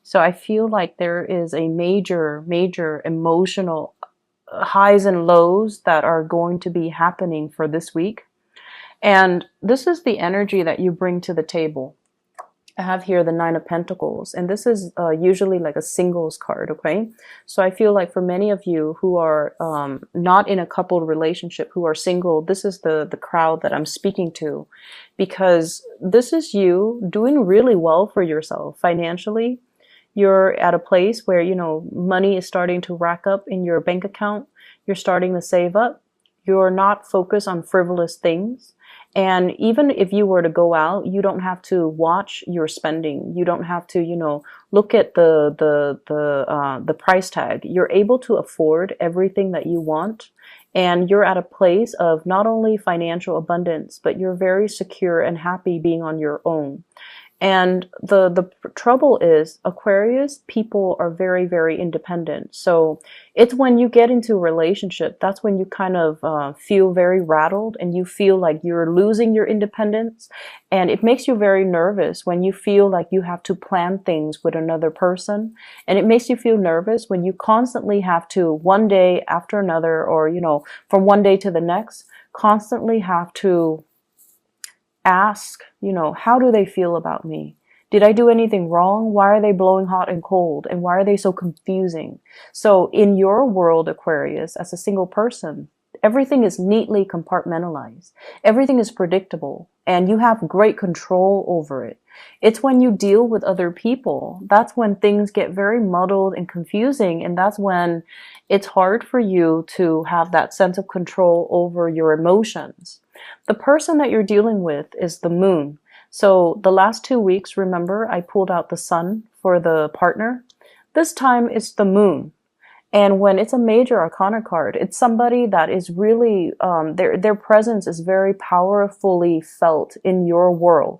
So I feel like there is a major emotional highs and lows that are going to be happening for this week. And this is the energy that you bring to the table. I have here the Nine of Pentacles, and this is usually like a singles card, okay? So I feel like for many of you who are not in a coupled relationship, who are single, this is the crowd that I'm speaking to, because this is you doing really well for yourself financially. You're at a place where, you know, money is starting to rack up in your bank account. You're starting to save up. You're not focused on frivolous things. And even if you were to go out, you don't have to watch your spending. You don't have to, you know, look at the price tag. You're able to afford everything that you want. And you're at a place of not only financial abundance, but you're very secure and happy being on your own. And the trouble is, Aquarius people are very independent. So it's when you get into a relationship, that's when you kind of feel very rattled and you feel like you're losing your independence. And it makes you very nervous when you feel like you have to plan things with another person. And it makes you feel nervous when you constantly have to, one day after another, or, you know, from one day to the next, constantly have to ask, you know, how do they feel about me? Did I do anything wrong? Why are they blowing hot and cold? And why are they so confusing? So in your world, Aquarius, as a single person, everything is neatly compartmentalized. Everything is predictable and you have great control over it. It's when you deal with other people, that's when things get very muddled and confusing. And that's when it's hard for you to have that sense of control over your emotions. The person that you're dealing with is the moon. So the last 2 weeks, remember, I pulled out the sun for the partner. This time it's the moon. And when it's a major arcana card, it's somebody that is really, their presence is very powerfully felt in your world.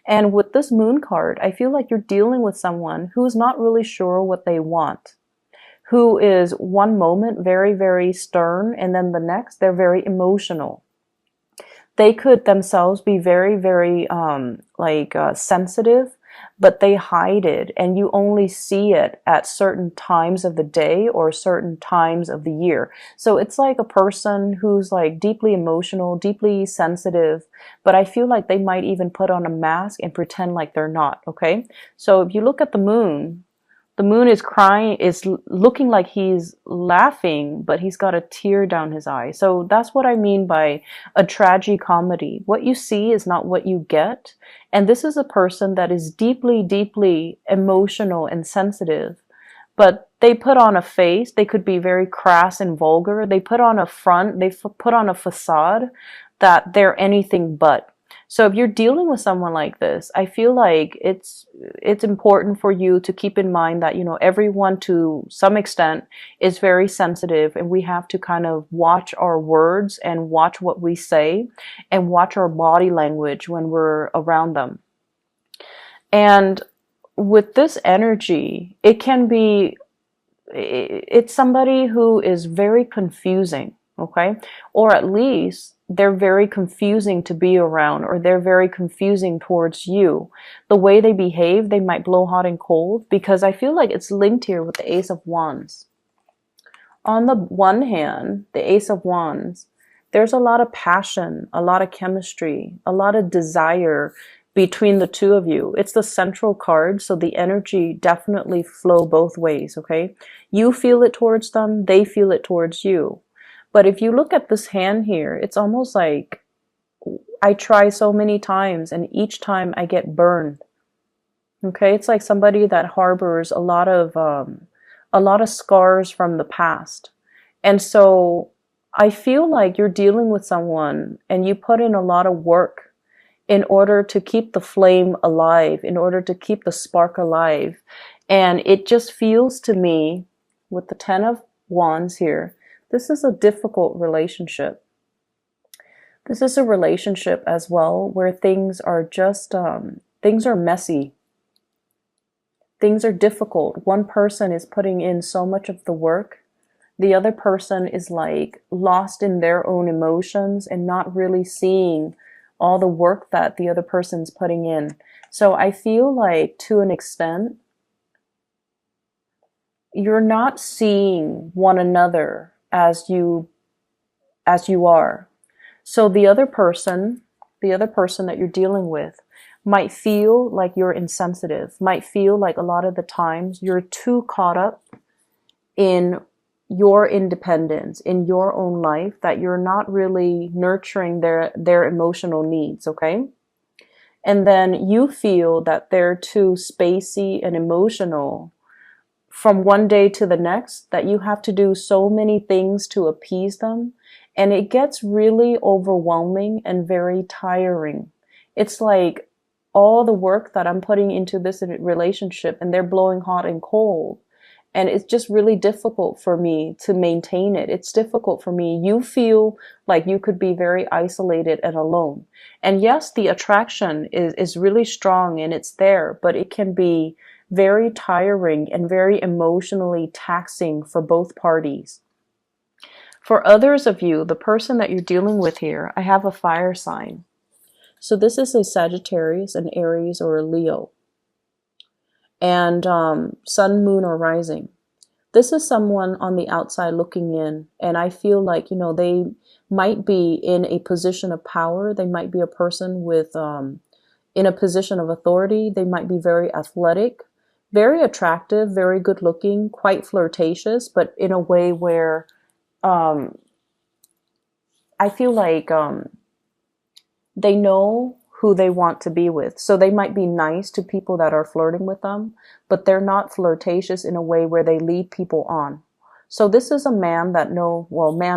And with this moon card, I feel like you're dealing with someone who's not really sure what they want, who is one moment very stern, and then the next, they're very emotional. They could themselves be very sensitive, but they hide it and you only see it at certain times of the day or certain times of the year. So it's like a person who's like deeply emotional, deeply sensitive, but I feel like they might even put on a mask and pretend like they're not, okay? So if you look at the moon is crying, is looking like he's laughing, but he's got a tear down his eye. So that's what I mean by a tragicomedy. What you see is not what you get. And this is a person that is deeply emotional and sensitive, but they put on a face. They could be very crass and vulgar. They put on a front, they put on a facade that they're anything but. So if you're dealing with someone like this, I feel like it's important for you to keep in mind that, you know, everyone to some extent is very sensitive, and we have to kind of watch our words and watch what we say and watch our body language when we're around them. And with this energy, it's somebody who is very confusing, okay? Or at least they're very confusing to be around, or they're very confusing towards you. The way they behave, they might blow hot and cold, because I feel like it's linked here with the Ace of Wands. On the one hand, the Ace of Wands, there's a lot of passion, a lot of chemistry, a lot of desire between the two of you. It's the central card, so the energy definitely flow both ways, okay? You feel it towards them, they feel it towards you. But if you look at this hand here, it's almost like I try so many times and each time I get burned. Okay, it's like somebody that harbors a lot of scars from the past. And so I feel like you're dealing with someone and you put in a lot of work in order to keep the flame alive, in order to keep the spark alive. And it just feels to me, with the Ten of Wands here, this is a difficult relationship. This is a relationship as well where things are just, things are messy. Things are difficult. One person is putting in so much of the work. The other person is like lost in their own emotions and not really seeing all the work that the other person's putting in. So I feel like to an extent, you're not seeing one another as you are. So the other person that you're dealing with might feel like you're insensitive, might feel like a lot of the times you're too caught up in your independence, in your own life, that you're not really nurturing their emotional needs, okay? And then you feel that they're too spacey and emotional from one day to the next, that you have to do so many things to appease them. And it gets really overwhelming and very tiring. It's like all the work that I'm putting into this relationship and they're blowing hot and cold. And it's just really difficult for me to maintain it. It's difficult for me. You feel like you could be very isolated and alone. And yes, the attraction is really strong and it's there, but it can be very tiring and very emotionally taxing for both parties. For others of you, the person that you're dealing with here, I have a fire sign. So this is a Sagittarius, an Aries, or a Leo. And sun, moon, or rising. This is someone on the outside looking in. And I feel like, they might be in a position of power. They might be a person with, in a position of authority. They might be very athletic, very attractive, very good looking, quite flirtatious, but in a way where I feel like they know who they want to be with. So they might be nice to people that are flirting with them, but they're not flirtatious in a way where they lead people on. So this is a man man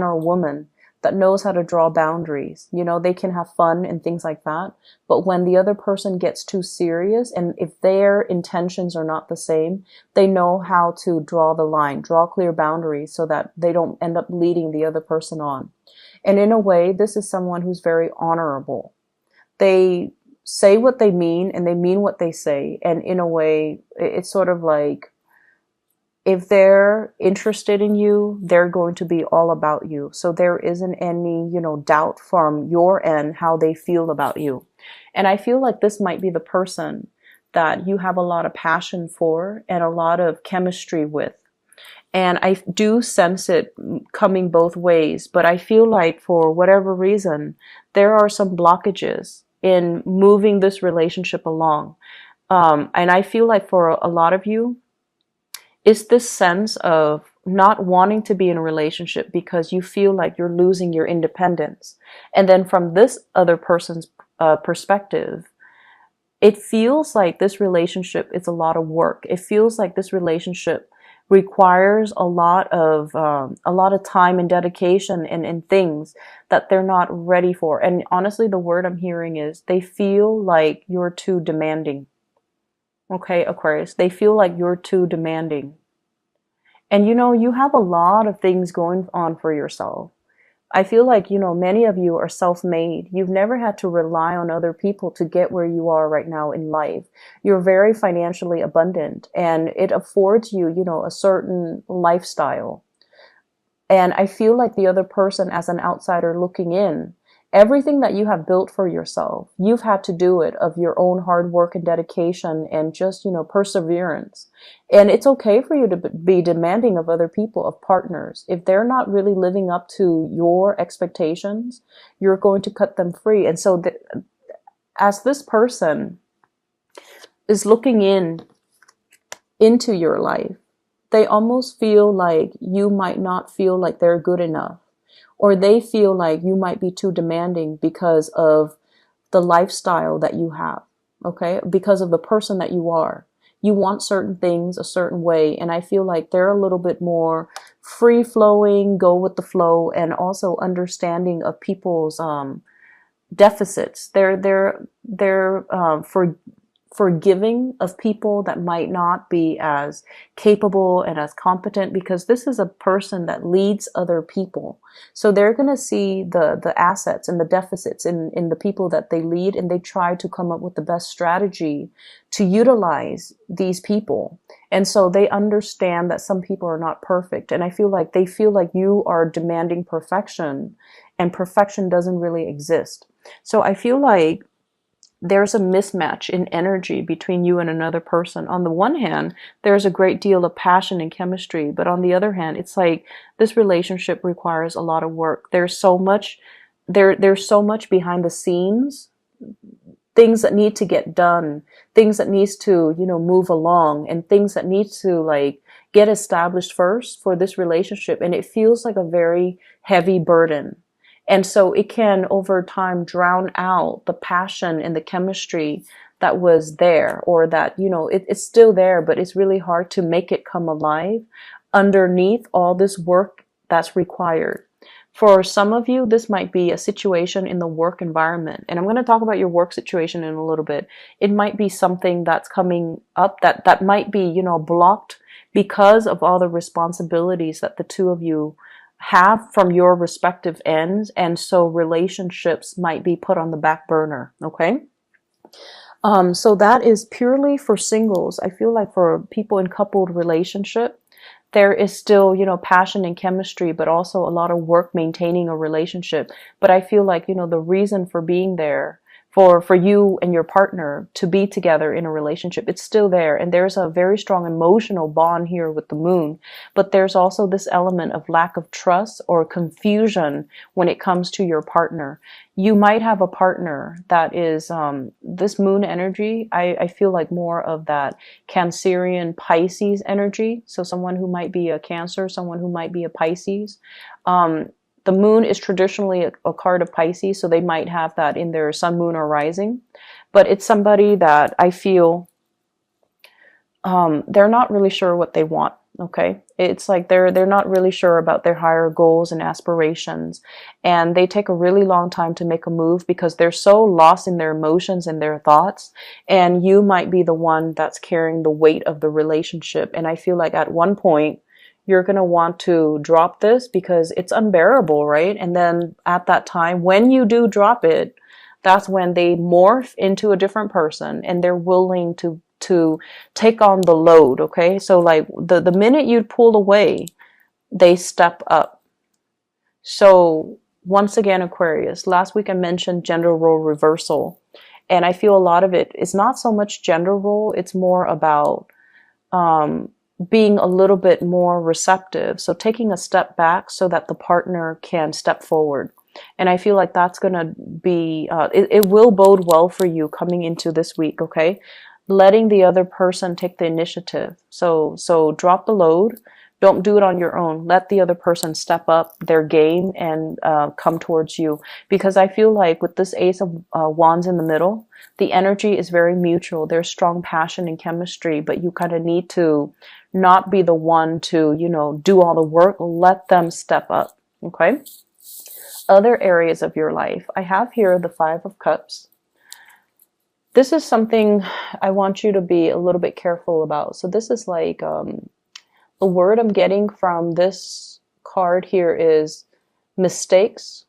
or woman that knows how to draw boundaries. They can have fun and things like that. But when the other person gets too serious, and if their intentions are not the same, they know how to draw the line, draw clear boundaries so that they don't end up leading the other person on. And in a way, this is someone who's very honorable. They say what they mean and they mean what they say. And in a way, it's sort of like, if they're interested in you, they're going to be all about you. So there isn't any, doubt from your end how they feel about you. And I feel like this might be the person that you have a lot of passion for and a lot of chemistry with. And I do sense it coming both ways, but I feel like for whatever reason, there are some blockages in moving this relationship along. And I feel like for a lot of you, it's this sense of not wanting to be in a relationship because you feel like you're losing your independence. And then from this other person's perspective, it feels like this relationship is a lot of work. It feels like this relationship requires a lot of time and dedication and things that they're not ready for. And honestly, the word I'm hearing is they feel like you're too demanding. Okay, Aquarius, they feel like you're too demanding. And you have a lot of things going on for yourself. I feel like, many of you are self-made. You've never had to rely on other people to get where you are right now in life. You're very financially abundant and it affords you, a certain lifestyle. And I feel like the other person, as an outsider looking in, everything that you have built for yourself, you've had to do it of your own hard work and dedication and just, perseverance. And it's okay for you to be demanding of other people, of partners. If they're not really living up to your expectations, you're going to cut them free. And so as this person is looking into your life, they almost feel like you might not feel like they're good enough. Or they feel like you might be too demanding because of the lifestyle that you have, okay? Because of the person that you are. You want certain things a certain way, and I feel like they're a little bit more free-flowing, go with the flow, and also understanding of people's deficits. They're forgiving of people that might not be as capable and as competent, because this is a person that leads other people. So they're going to see the assets and the deficits in the people that they lead, and they try to come up with the best strategy to utilize these people. And so they understand that some people are not perfect. And I feel like they feel like you are demanding perfection, and perfection doesn't really exist. So I feel like there's a mismatch in energy between you and another person. On the one hand, there's a great deal of passion and chemistry, but on the other hand, it's like this relationship requires a lot of work. There's so much behind the scenes, things that need to get done, things that needs to, move along, and things that need to like get established first for this relationship. And it feels like a very heavy burden. And so it can over time drown out the passion and the chemistry that was there, or that, it's still there, but it's really hard to make it come alive underneath all this work that's required. For some of you, this might be a situation in the work environment. And I'm going to talk about your work situation in a little bit. It might be something that's coming up that might be, blocked because of all the responsibilities that the two of you have from your respective ends. And so relationships might be put on the back burner. Okay. So that is purely for singles. I feel like for people in coupled relationship, there is still, passion and chemistry, but also a lot of work maintaining a relationship. But I feel like, the reason for being there for you and your partner to be together in a relationship, it's still there. And there's a very strong emotional bond here with the moon. But there's also this element of lack of trust or confusion when it comes to your partner. You might have a partner that is this moon energy. I feel like more of that Cancerian Pisces energy. So someone who might be a Cancer, someone who might be a Pisces. The moon is traditionally a card of Pisces, so they might have that in their sun, moon, or rising. But it's somebody that I feel they're not really sure what they want. Okay, it's like they're not really sure about their higher goals and aspirations, and they take a really long time to make a move because they're so lost in their emotions and their thoughts. And you might be the one that's carrying the weight of the relationship. And I feel like at one point you're going to want to drop this because it's unbearable, right? And then at that time, when you do drop it, that's when they morph into a different person and they're willing to take on the load, okay? So like the minute you pull away, they step up. So once again, Aquarius, last week I mentioned gender role reversal. And I feel a lot of it is not so much gender role, it's more about being a little bit more receptive. So taking a step back so that the partner can step forward. And I feel like that's going to be, it will bode well for you coming into this week, okay? Letting the other person take the initiative. So drop the load. Don't do it on your own. Let the other person step up their game and come towards you. Because I feel like with this Ace of Wands in the middle, the energy is very mutual. There's strong passion and chemistry, but you kind of need to not be the one to, do all the work. Let them step up, okay? Other areas of your life. I have here the Five of Cups. This is something I want you to be a little bit careful about. So this is like, the word I'm getting from this card here is mistakes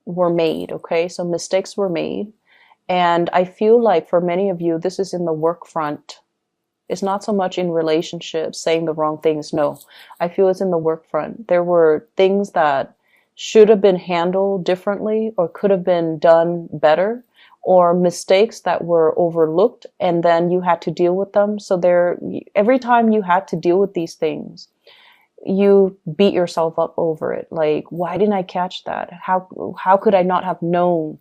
were made, okay? So mistakes were made. And I feel like for many of you, this is in the work front. It's not so much in relationships, saying the wrong things. No, I feel it's in the work front. There were things that should have been handled differently or could have been done better, or mistakes that were overlooked and then you had to deal with them. So every time you had to deal with these things, you beat yourself up over it. Like, why didn't I catch that? How could I not have known?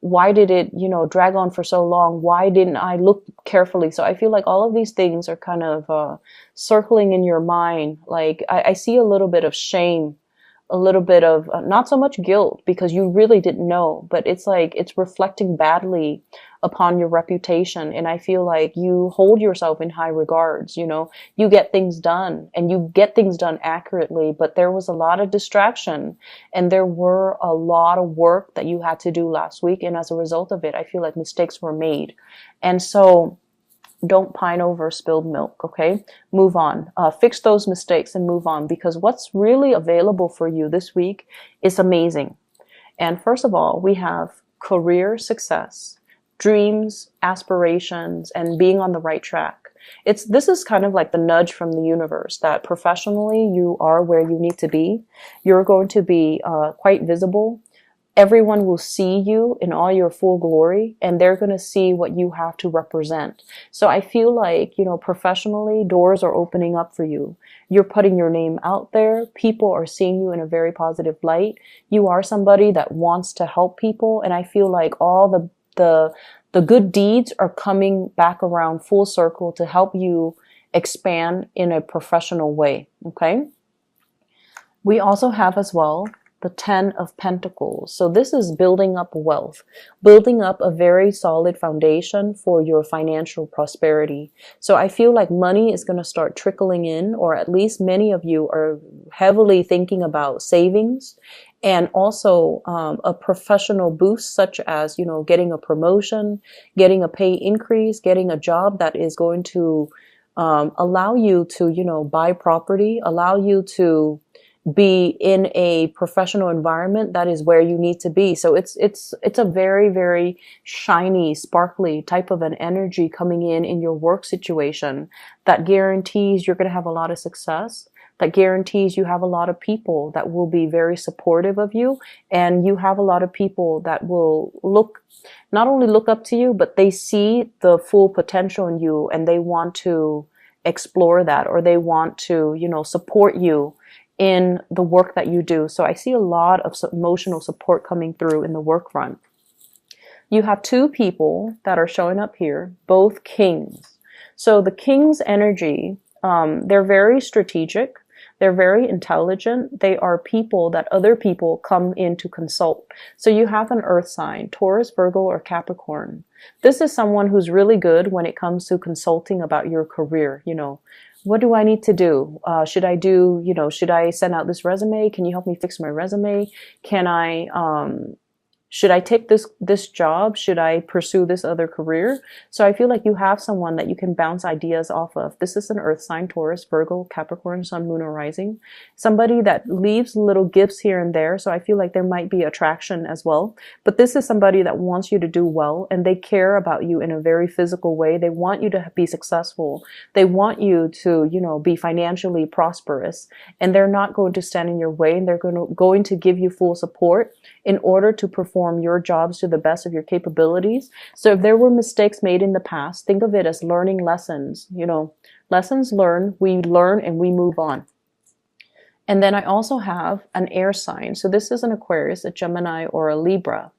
Why did it, drag on for so long? Why didn't I look carefully? So I feel like all of these things are kind of circling in your mind. Like I see a little bit of shame, a little bit of not so much guilt because you really didn't know, but it's like it's reflecting badly upon your reputation. And I feel like you hold yourself in high regards, you get things done and you get things done accurately, but there was a lot of distraction and there were a lot of work that you had to do last week. And as a result of it, I feel like mistakes were made. And so don't pine over spilled milk, okay? Move on. Fix those mistakes and move on, because what's really available for you this week is amazing. And first of all, we have career success, dreams, aspirations, and being on the right track. This is kind of like the nudge from the universe that professionally you are where you need to be. You're going to be quite visible. everyone will see you in all your full glory, and they're going to see what you have to represent. So I feel like, professionally, doors are opening up for you. You're putting your name out there. People are seeing you in a very positive light. You are somebody that wants to help people. And I feel like all the good deeds are coming back around full circle to help you expand in a professional way. Okay. We also have as well the 10 of Pentacles. So this is building up wealth, building up a very solid foundation for your financial prosperity. So I feel like money is going to start trickling in, or at least many of you are heavily thinking about savings, and also a professional boost, such as, getting a promotion, getting a pay increase, getting a job that is going to allow you to, buy property, allow you to be in a professional environment that is where you need to be. So it's a very, very shiny, sparkly type of an energy coming in your work situation that guarantees you're going to have a lot of success, that guarantees you have a lot of people that will be very supportive of you, and you have a lot of people that will not only look up to you, but they see the full potential in you, and they want to explore that, or they want to, support you in the work that you do. So I see a lot of emotional support coming through in the work front. You have two people that are showing up here, both kings. So the king's energy, they're very strategic. They're very intelligent. They are people that other people come in to consult. So you have an earth sign, Taurus, Virgo, or Capricorn. This is someone who's really good when it comes to consulting about your career. What do I need to do? Should I send out this resume? Can you help me fix my resume? Should I take this job? Should I pursue this other career? So I feel like you have someone that you can bounce ideas off of. This is an earth sign, Taurus, Virgo, Capricorn, Sun, Moon, or Rising. Somebody that leaves little gifts here and there. So I feel like there might be attraction as well. But this is somebody that wants you to do well, and they care about you in a very physical way. They want you to be successful. They want you to, be financially prosperous, and they're not going to stand in your way, and they're going to give you full support in order to perform your jobs to the best of your capabilities. So if there were mistakes made in the past, think of it as learning lessons. Lessons learned, we learn and we move on. And then I also have an air sign. So this is an Aquarius, a Gemini, or a Libra.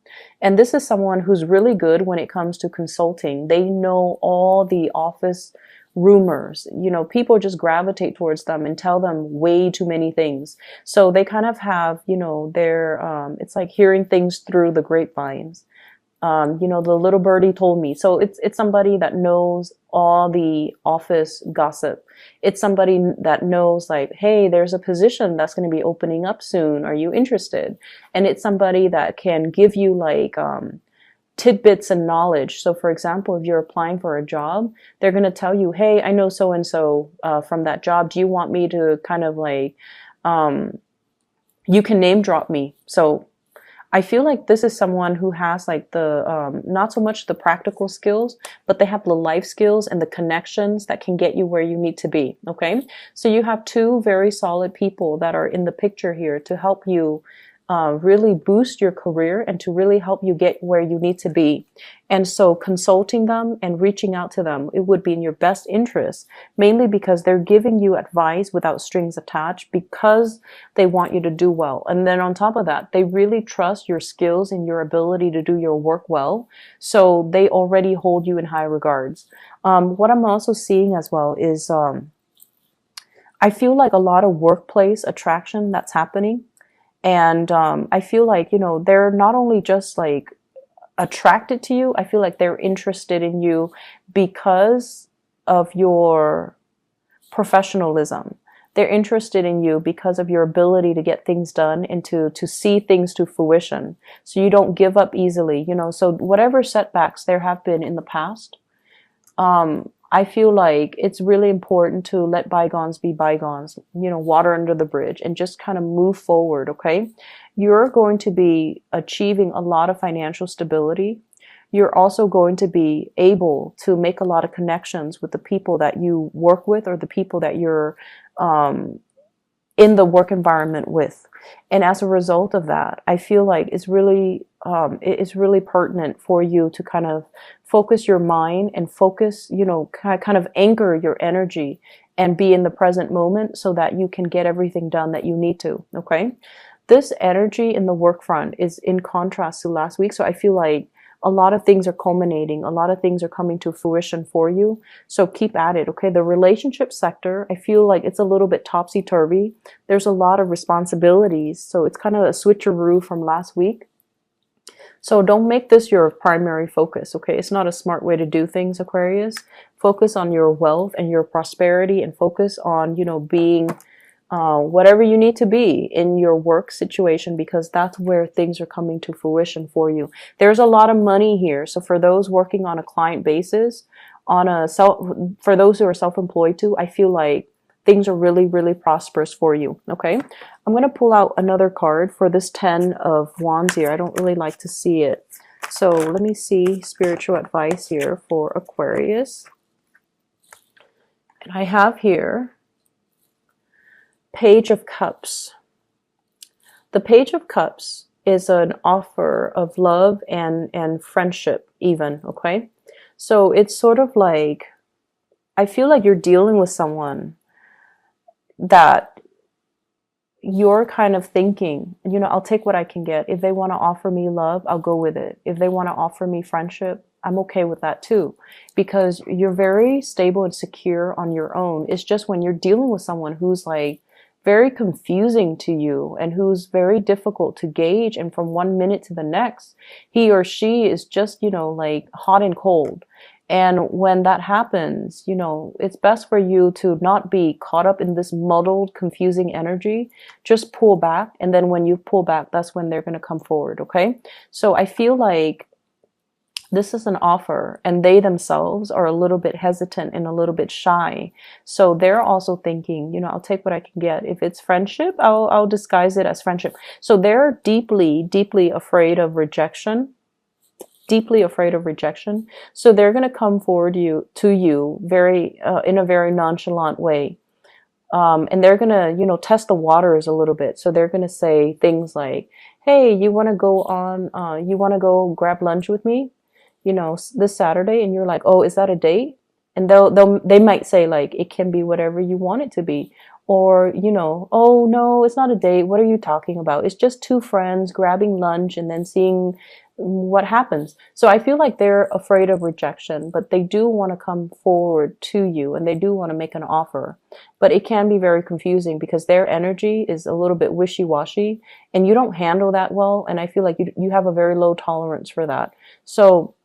And this is someone who's really good when it comes to consulting. They know all the office rumors. People just gravitate towards them and tell them way too many things. So they kind of have, their, it's like hearing things through the grapevines. The little birdie told me. So it's somebody that knows all the office gossip. It's somebody that knows, like, hey, there's a position that's going to be opening up soon. Are you interested? And it's somebody that can give you like, tidbits and knowledge. So for example, if you're applying for a job, they're going to tell you, hey, I know so-and-so from that job. Do you want me to kind of like, you can name drop me. So I feel like this is someone who has like the, not so much the practical skills, but they have the life skills and the connections that can get you where you need to be. Okay. So you have two very solid people that are in the picture here to help you really boost your career and to really help you get where you need to be. And so consulting them and reaching out to them, it would be in your best interest, mainly because they're giving you advice without strings attached, because they want you to do well. And then on top of that, they really trust your skills and your ability to do your work well. So they already hold you in high regards. What I'm also seeing as well is, I feel like a lot of workplace attraction that's happening. And I feel like, they're not only just like attracted to you, I feel like they're interested in you because of your professionalism. They're interested in you because of your ability to get things done and to see things to fruition. So you don't give up easily, so whatever setbacks there have been in the past, I feel like it's really important to let bygones be bygones, water under the bridge, and just kind of move forward, okay? You're going to be achieving a lot of financial stability. You're also going to be able to make a lot of connections with the people that you work with, or the people that you're in the work environment with. And as a result of that, I feel like it's really pertinent for you to kind of focus your mind and focus, kind of anchor your energy and be in the present moment so that you can get everything done that you need to. Okay. This energy in the work front is in contrast to last week. So I feel like a lot of things are culminating. A lot of things are coming to fruition for you. So keep at it. Okay. The relationship sector, I feel like it's a little bit topsy-turvy. There's a lot of responsibilities. So it's kind of a switcheroo from last week. So don't make this your primary focus, okay? It's not a smart way to do things, Aquarius. Focus on your wealth and your prosperity, and focus on, being whatever you need to be in your work situation, because that's where things are coming to fruition for you. There's a lot of money here. So for those working on a client basis, for those who are self-employed too, I feel like things are really, really prosperous for you. Okay. I'm going to pull out another card for this 10 of Wands here. I don't really like to see it. So let me see spiritual advice here for Aquarius. And I have here Page of Cups. The Page of Cups is an offer of love and friendship even. Okay. So it's sort of like, I feel like you're dealing with someone that you're kind of thinking, I'll take what I can get. If they want to offer me love, I'll go with it. If they want to offer me friendship, I'm okay with that too, because you're very stable and secure on your own. It's just when you're dealing with someone who's like very confusing to you and who's very difficult to gauge, and from one minute to the next, he or she is just, like hot and cold. And when that happens, it's best for you to not be caught up in this muddled, confusing energy. Just pull back. And then when you pull back, that's when they're going to come forward. Okay. So I feel like this is an offer, and they themselves are a little bit hesitant and a little bit shy. So they're also thinking, I'll take what I can get. If it's friendship, I'll disguise it as friendship. So they're deeply, deeply afraid of rejection. Deeply afraid of rejection. So they're going to come forward to you very in a very nonchalant way. And they're going to, test the waters a little bit. So they're going to say things like, hey, you want to go grab lunch with me, this Saturday? And you're like, oh, is that a date? And they might say like, it can be whatever you want it to be. Or, oh no, it's not a date. What are you talking about? It's just two friends grabbing lunch and then seeing what happens. So I feel like they're afraid of rejection, but they do want to come forward to you, and they do want to make an offer. But it can be very confusing because their energy is a little bit wishy-washy, and you don't handle that well. And I feel like you have a very low tolerance for that. So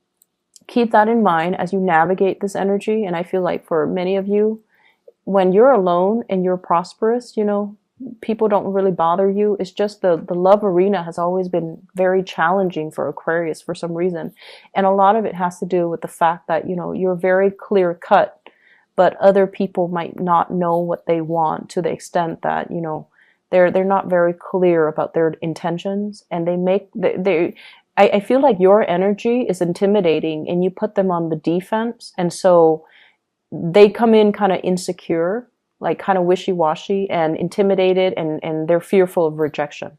keep that in mind as you navigate this energy. And I feel like for many of you, when you're alone and you're prosperous, people don't really bother you. It's just the love arena has always been very challenging for Aquarius for some reason. And a lot of it has to do with the fact that, you're very clear cut, but other people might not know what they want to the extent that, they're not very clear about their intentions, and I feel like your energy is intimidating and you put them on the defense. And so they come in kind of insecure, like kind of wishy-washy and intimidated, and they're fearful of rejection.